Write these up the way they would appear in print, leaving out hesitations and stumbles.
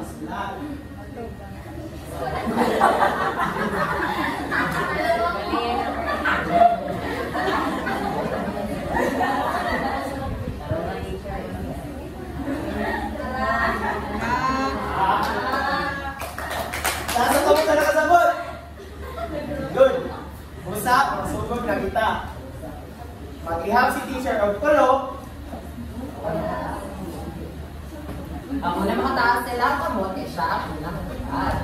Isla. Nasa tungkol na nakasabot. Good. Busa, masugod na kita. Mag-ihap si teacher o tulo. Ang una makataas sila, kamote siya. Ang una makataas.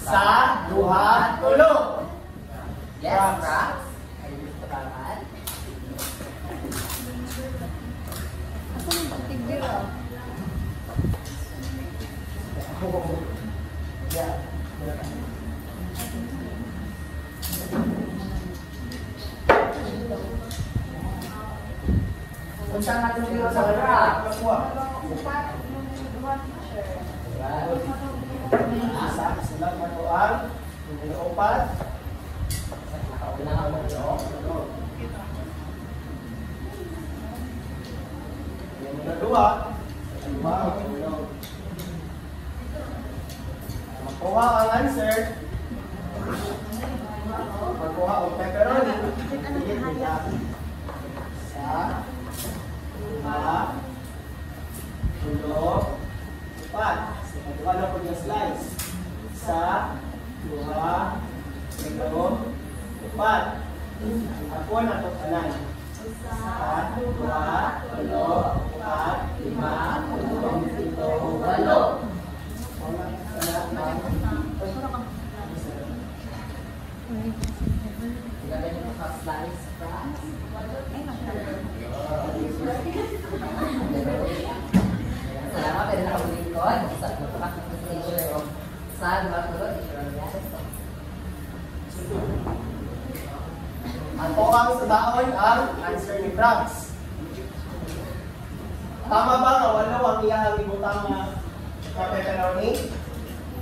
Sa, duha, tulo. Yes, Prax. Are you kabangan? Yeah. Kung saan natin biro sa Prax? Isa, sila matuang. Yung upat. Una nga mo ito. Yung dalawa. Dalawa. Magkuha ang answer. Magkuha ang pepperoni. Higit nila. Sa, dua, tulo, upat. So, magkuha na po yung slice. Sa, dua, tulo, upat. Ako na ito kanan. Sa, dua, tulo, upat, lima, tulong, pito, walo. Gagawin mo sa slice, Prax. Salamat, pwede na kabulikod. Sa Prax ng teacher o saan ba ito? Teacher ang yan. Ako ang sa daon ang answer ni Prax. Tama ba nga wala ang iyahang ibutang na pepperoni?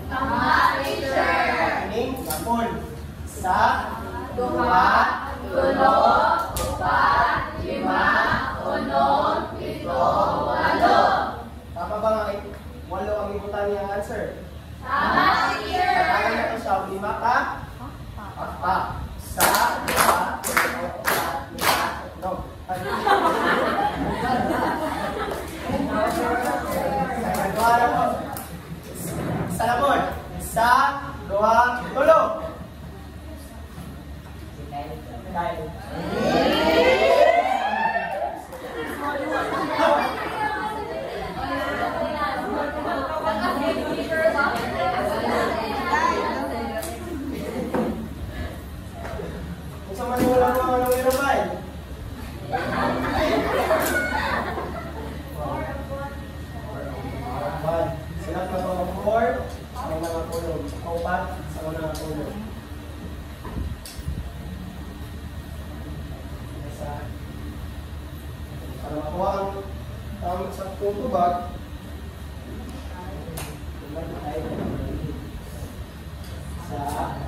Tama, teacher. Kining yapon. Sa, Duha, tulo, upat, lima, uno, pito, walo. tama ba nga walo ang ibutang niyang answer? Tama, teacher. Kaya na ito siya, lima ka Kung sa maniwala mo, ano meron ba? Silat na mga 4, sa mga kulog. 4, sa mga kulog. Para makuha ang sa tubag, sa